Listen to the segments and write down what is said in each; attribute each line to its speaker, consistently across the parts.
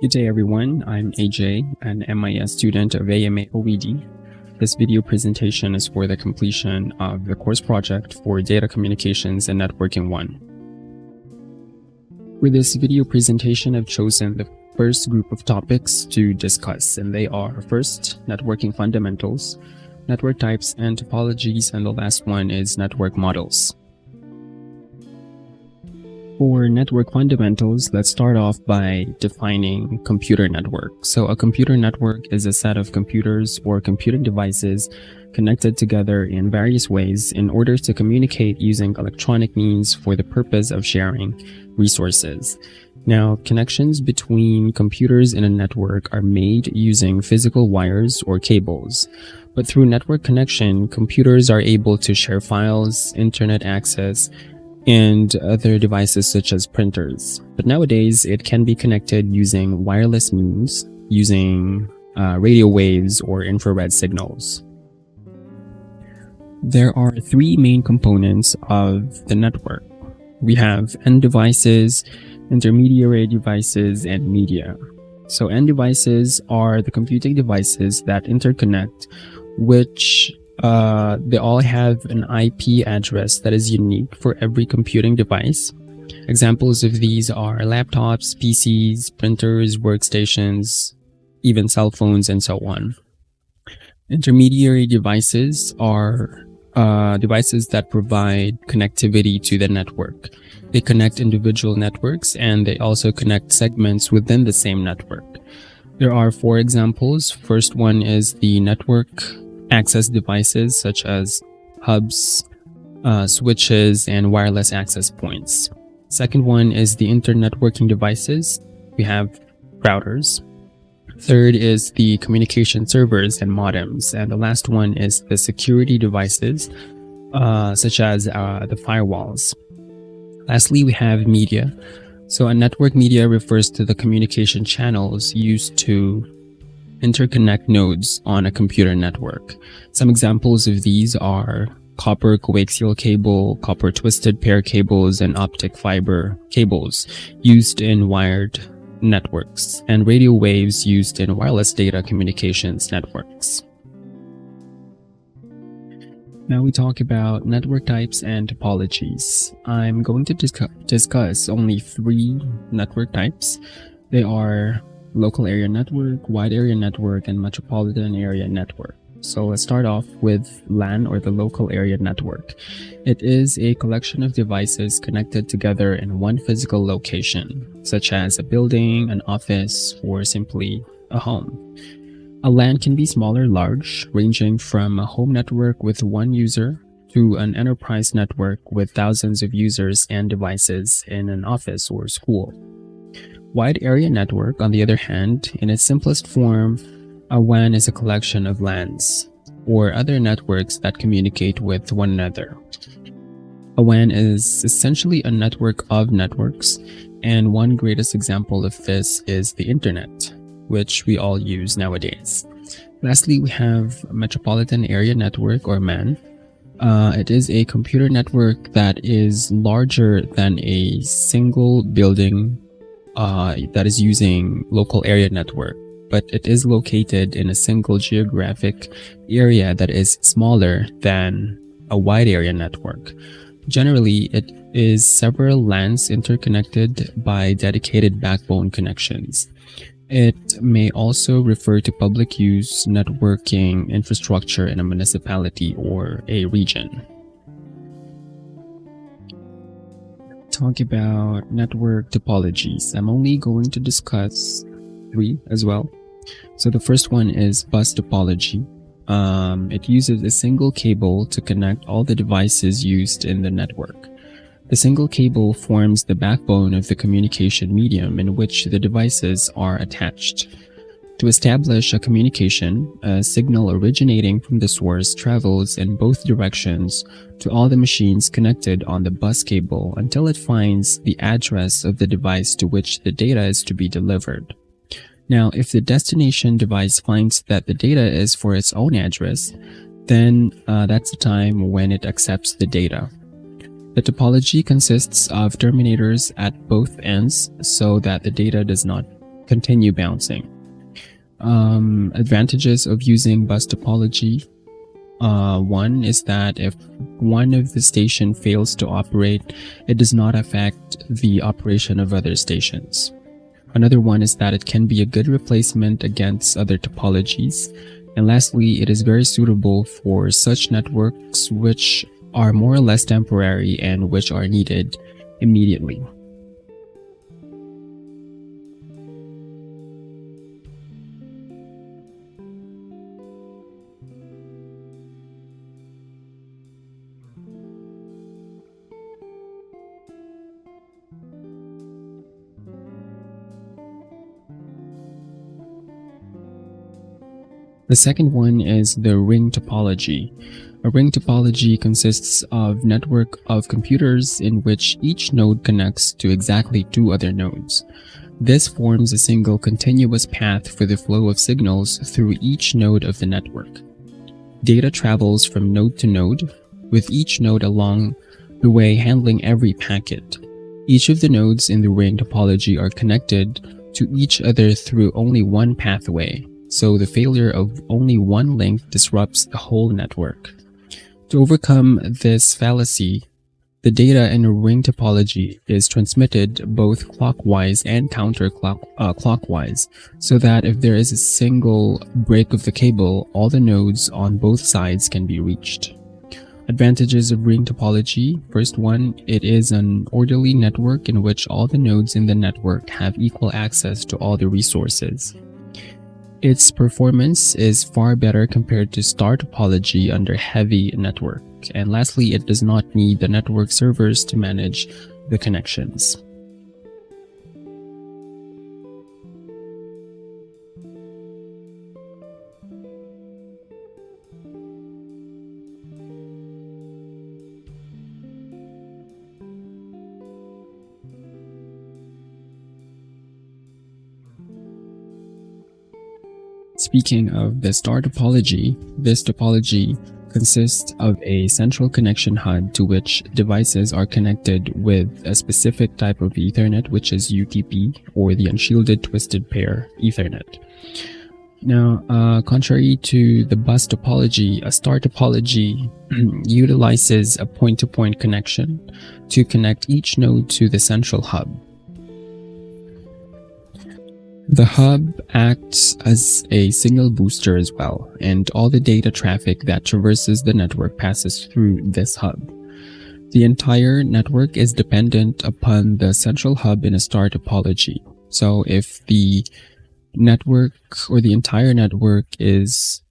Speaker 1: Good day everyone, I'm AJ, an MIS student of AMA OED. This video presentation is for the completion of the course project for Data Communications and Networking 1. For this video presentation, I've chosen the first group of topics to discuss, and they are first, networking fundamentals, network types and topologies, and the last one is network models. For network fundamentals, let's start off by defining computer network. So a computer network is a set of computers or computing devices connected together in various ways in order to communicate using electronic means for the purpose of sharing resources. Now, connections between computers in a network are made using physical wires or cables. But through network connection, computers are able to share files, internet access, and other devices such as printers. But nowadays, it can be connected using wireless means, using radio waves or infrared signals. There are three main components of the network. We have end devices, intermediary devices, and media. So end devices are the computing devices that interconnect, which they all have an IP address that is unique for every computing device. Examples of these are laptops, PCs, printers, workstations, even cell phones, and so on. Intermediary devices are devices that provide connectivity to the network. They connect individual networks, and they also connect segments within the same network. There are four examples. First one is the network access devices such as hubs, switches, and wireless access points. Second one is the internetworking devices. We have routers. Third is the communication servers and modems. And the last one is the security devices, such as the firewalls. Lastly, we have media. So a network media refers to the communication channels used to interconnect nodes on a computer network. Some examples of these are copper coaxial cable, copper twisted pair cables, and optic fiber cables used in wired networks, and radio waves used in wireless data communications networks. Now we talk about network types and topologies. I'm going to discuss only three network types. They are local area network, wide area network, and metropolitan area network. So let's start off with LAN, or the local area network. It is a collection of devices connected together in one physical location, such as a building, an office, or simply a home. A LAN can be small or large, ranging from a home network with one user to an enterprise network with thousands of users and devices in an office or school. Wide area network, on the other hand, in its simplest form, a WAN is a collection of LANs, or other networks that communicate with one another. A WAN is essentially a network of networks, and one greatest example of this is the internet, which we all use nowadays. Lastly, we have Metropolitan Area Network, or MAN. It is a computer network that is larger than a single building that is using local area network, but it is located in a single geographic area that is smaller than a wide area network. Generally, it is several LANs interconnected by dedicated backbone connections. It may also refer to public use networking infrastructure in a municipality or a region. Talk about network topologies. I'm only going to discuss three as well. So the first one is bus topology. It uses a single cable to connect all the devices used in the network. The single cable forms the backbone of the communication medium in which the devices are attached. To establish a communication, a signal originating from the source travels in both directions to all the machines connected on the bus cable until it finds the address of the device to which the data is to be delivered. Now, if the destination device finds that the data is for its own address, then that's the time when it accepts the data. The topology consists of terminators at both ends so that the data does not continue bouncing. Advantages of using bus topology. One is that if one of the station fails to operate, it does not affect the operation of other stations. Another one is that it can be a good replacement against other topologies. And lastly, it is very suitable for such networks which are more or less temporary and which are needed immediately. The second one is the ring topology. A ring topology consists of a network of computers in which each node connects to exactly two other nodes. This forms a single continuous path for the flow of signals through each node of the network. Data travels from node to node, with each node along the way handling every packet. Each of the nodes in the ring topology are connected to each other through only one pathway, so the failure of only one link disrupts the whole network. To overcome this fallacy, the data in a ring topology is transmitted both clockwise and counterclockwise, so that if there is a single break of the cable, all the nodes on both sides can be reached. Advantages of ring topology. First one, it is an orderly network in which all the nodes in the network have equal access to all the resources. Its performance is far better compared to star topology under heavy network. And lastly, it does not need the network servers to manage the connections. Speaking of the star topology, this topology consists of a central connection hub to which devices are connected with a specific type of Ethernet, which is UTP, or the unshielded twisted pair Ethernet. Now, contrary to the bus topology, a star topology utilizes a point-to-point connection to connect each node to the central hub. The hub acts as a signal booster as well, and all the data traffic that traverses the network passes through this hub. The entire network is dependent upon the central hub in a star topology. So if the network or the entire network is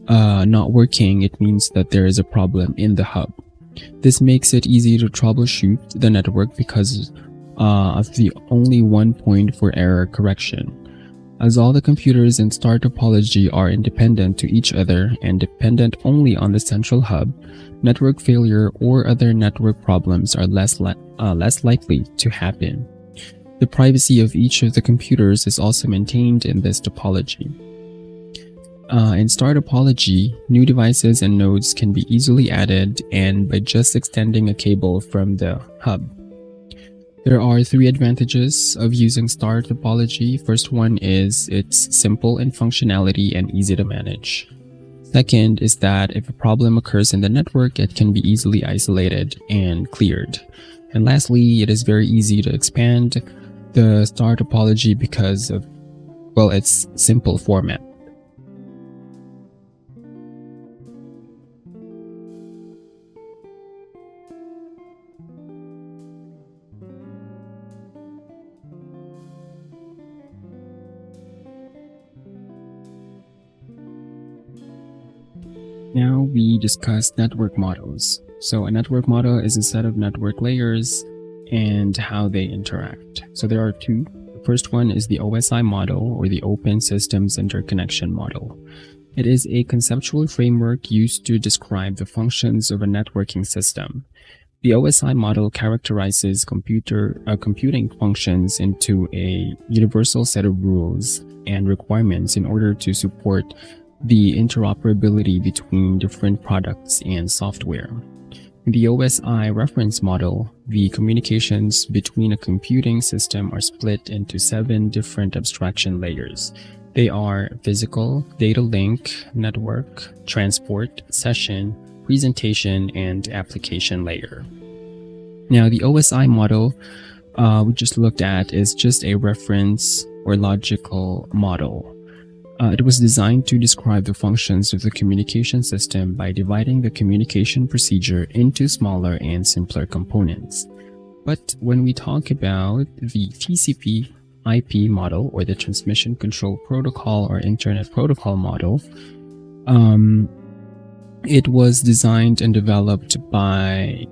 Speaker 1: not working, it means that there is a problem in the hub. This makes it easy to troubleshoot the network because of the only one point for error correction. As all the computers in star topology are independent to each other and dependent only on the central hub, network failure or other network problems are less likely to happen. The privacy of each of the computers is also maintained in this topology. In star topology, new devices and nodes can be easily added and by just extending a cable from the hub. There are three advantages of using star topology. First one is it's simple in functionality and easy to manage. Second is that if a problem occurs in the network, it can be easily isolated and cleared. And lastly, it is very easy to expand the star topology because of, well, its simple format. Now we discuss network models. So a network model is a set of network layers and how they interact. So there are two. The first one is the OSI model, or the Open Systems Interconnection model. It is a conceptual framework used to describe the functions of a networking system. The OSI model characterizes computing functions into a universal set of rules and requirements in order to support the interoperability between different products and software. In the OSI reference model, the communications between a computing system are split into 7 different abstraction layers. They are physical, data link, network, transport, session, presentation, and application layer. Now, the OSI model we just looked at is just a reference or logical model. It was designed to describe the functions of the communication system by dividing the communication procedure into smaller and simpler components. But when we talk about the TCP IP model, or the Transmission Control Protocol or Internet Protocol model, it was designed and developed by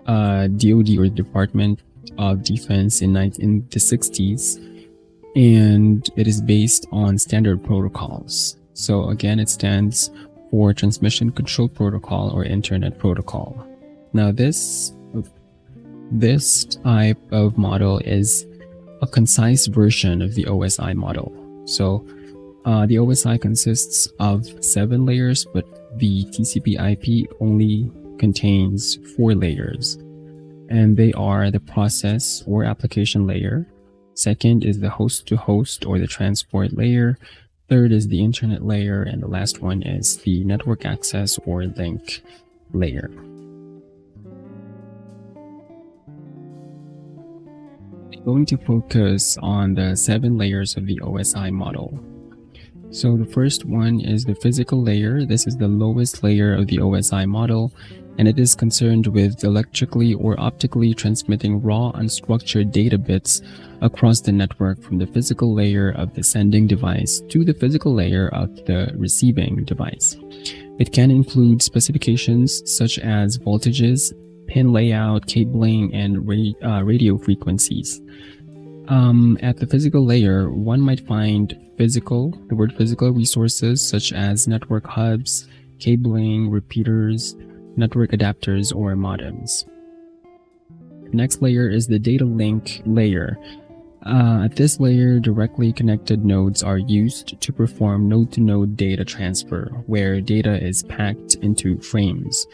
Speaker 1: DoD, or Department of Defense, in the 60s. And it is based on standard protocols. So again, it stands for Transmission Control Protocol or Internet Protocol. Now this type of model is a concise version of the OSI model. So the OSI consists of 7 layers, but the TCP/IP only contains 4 layers. And they are the process or application layer. Second is the host-to-host or the transport layer. Third is the internet layer. And the last one is the network access or link layer. I'm going to focus on the 7 layers of the OSI model. So the first one is the physical layer. This is the lowest layer of the OSI model, and it is concerned with electrically or optically transmitting raw unstructured data bits across the network from the physical layer of the sending device to the physical layer of the receiving device. It can include specifications such as voltages, pin layout, cabling, and radio frequencies. At the physical layer, one might find the word physical resources such as network hubs, cabling, repeaters, network adapters, or modems. The next layer is the data link layer. At this layer, directly connected nodes are used to perform node-to-node data transfer, where data is packed into frames.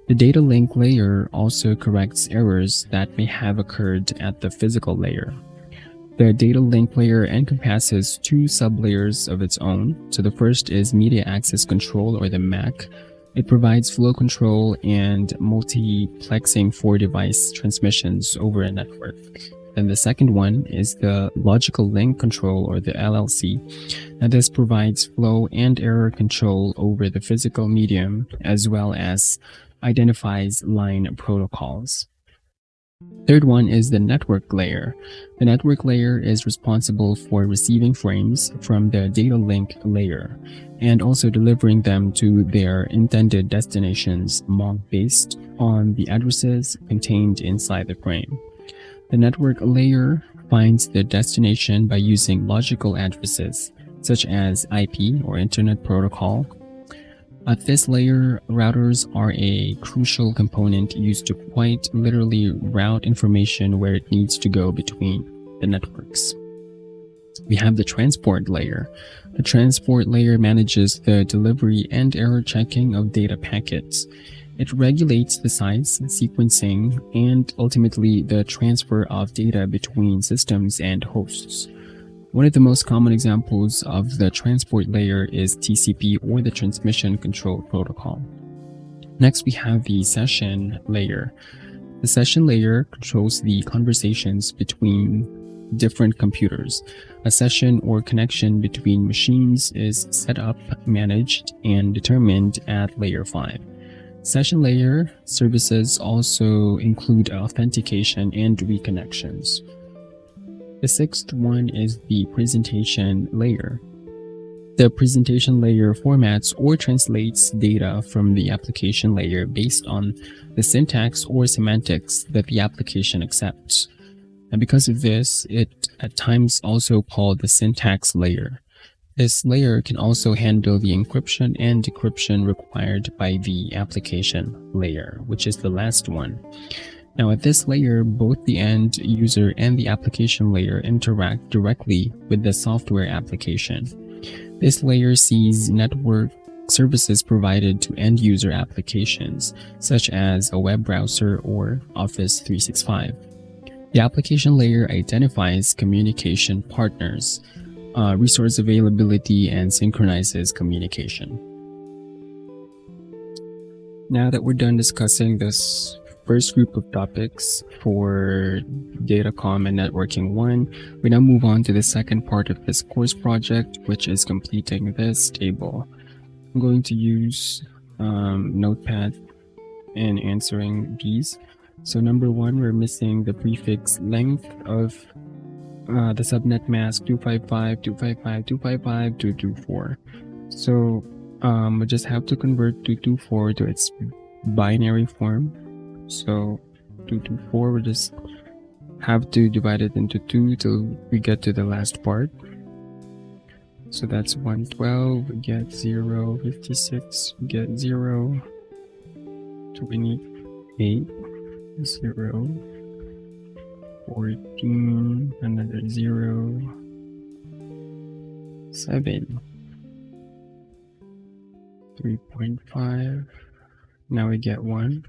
Speaker 1: The data link layer also corrects errors that may have occurred at the physical layer. The data link layer encompasses 2 sublayers of its own. So the first is media access control, or the MAC. It provides flow control and multiplexing for device transmissions over a network. Then the second one is the logical link control, or the LLC. Now this provides flow and error control over the physical medium, as well as identifies line protocols. Third one is the network layer. The network layer is responsible for receiving frames from the data link layer and also delivering them to their intended destinations based on the addresses contained inside the frame. The network layer finds the destination by using logical addresses such as IP, or Internet Protocol. At this layer, routers are a crucial component used to quite literally route information where it needs to go between the networks. We have the transport layer. The transport layer manages the delivery and error checking of data packets. It regulates the size, sequencing, and ultimately the transfer of data between systems and hosts. One of the most common examples of the transport layer is TCP, or the Transmission Control Protocol. Next, we have the session layer. The session layer controls the conversations between different computers. A session or connection between machines is set up, managed, and determined at layer 5. Session layer services also include authentication and reconnections. The sixth one is the presentation layer. The presentation layer formats or translates data from the application layer based on the syntax or semantics that the application accepts. And because of this, it at times also called the syntax layer. This layer can also handle the encryption and decryption required by the application layer, which is the last one. Now at this layer, both the end user and the application layer interact directly with the software application. This layer sees networks services provided to end-user applications, such as a web browser or Office 365. The application layer identifies communication partners, resource availability, and synchronizes communication. Now that we're done discussing this first group of topics for Datacom and Networking 1, we now move on to the second part of this course project, which is completing this table. I'm going to use Notepad in answering these. So number 1, we're missing the prefix length of the subnet mask 255.255.255.224. So we just have to convert 224 to its binary form. So 224, we just have to divide it into 2 till we get to the last part. So that's 112, we get 0, 56, we get 0, 28, 0, 14, another 0, 7, 3.5, now we get 1,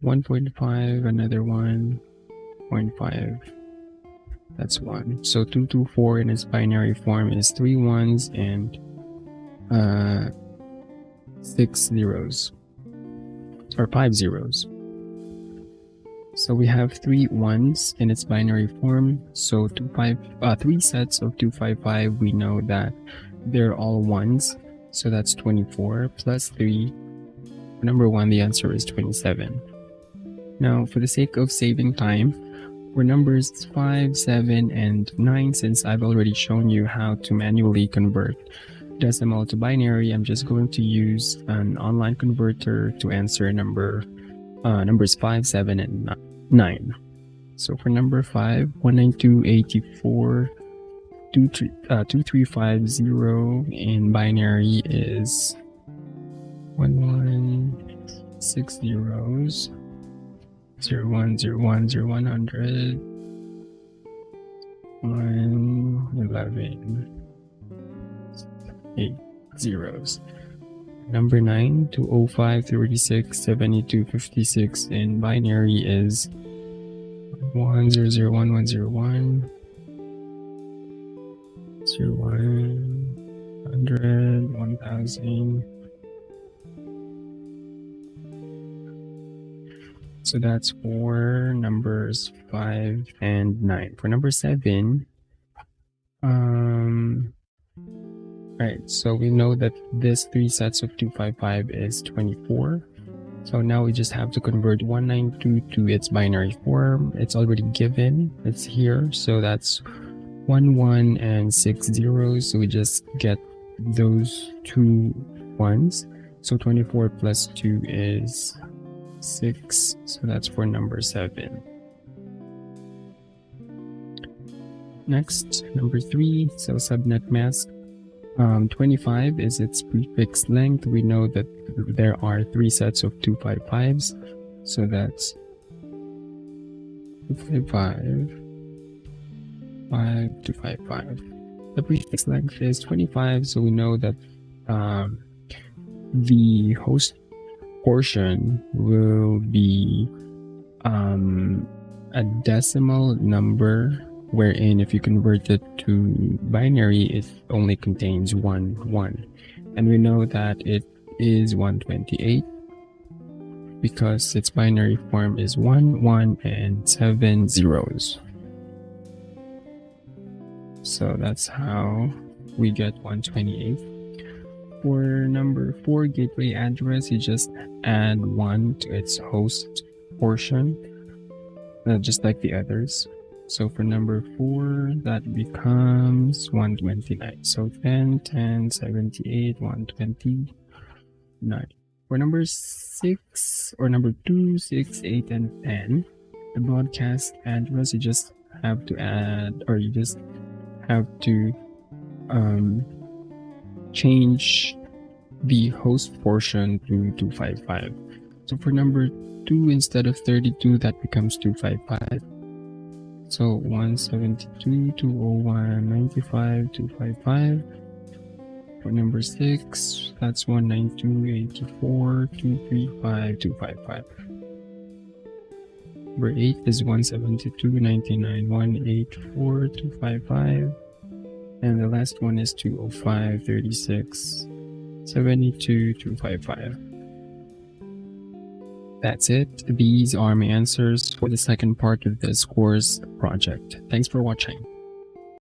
Speaker 1: 1.5, another 1, 0.5, that's 1. So 224 in its binary form is 3 ones and 6 zeros, or 5 zeros. So we have 3 ones in its binary form. So 3 sets of 255, we know that they're all ones. So that's 24 plus 3. For number 1, the answer is 27. Now, for the sake of saving time, for numbers 5, 7, and 9, since I've already shown you how to manually convert decimal to binary, I'm just going to use an online converter to answer numbers 5, 7, and 9. So for number 5, 192.84.2350 in binary is 1160 zeros, 01, 01, 0100, 111, 8 zeros. Number 9, 205.36.72.56 in binary is 1001101, 0100, 1000. So that's for numbers 5 and 9. For number 7, right, so we know that this 3 sets of 255 is 24. So now we just have to convert 192 to its binary form. It's already given, it's here. So that's 1 1 and 6 zeros. So we just get those 2 ones. So 24 plus 2 is 6. So that's for number 7. Next, number 3, so subnet mask. 25 is its prefix length. We know that there are 3 sets of 255s. So that's 255, 5, 255. The prefix length is 25, so we know that the host portion will be a decimal number, wherein if you convert it to binary, it only contains 1 1. And we know that it is 128 because its binary form is 1 1 and 7 zeros. So that's how we get 128. For number 4, gateway address, you just add 1 to its host portion, just like the others. So for number 4, that becomes 129. So 10, 10, 78, 129. For number 6, or number 2, 6, 8, and 10, the broadcast address, you just have to add, or you just have to change the host portion to 255. So for number 2, instead of 32, that becomes 255. So 172, 201, 95, 255. Port number 6, that's 192.84.235.255. Number 8 is 172.99.184.255. And the last one is 205.36.72.255. That's it. These are my answers for the second part of this course project. Thanks for watching.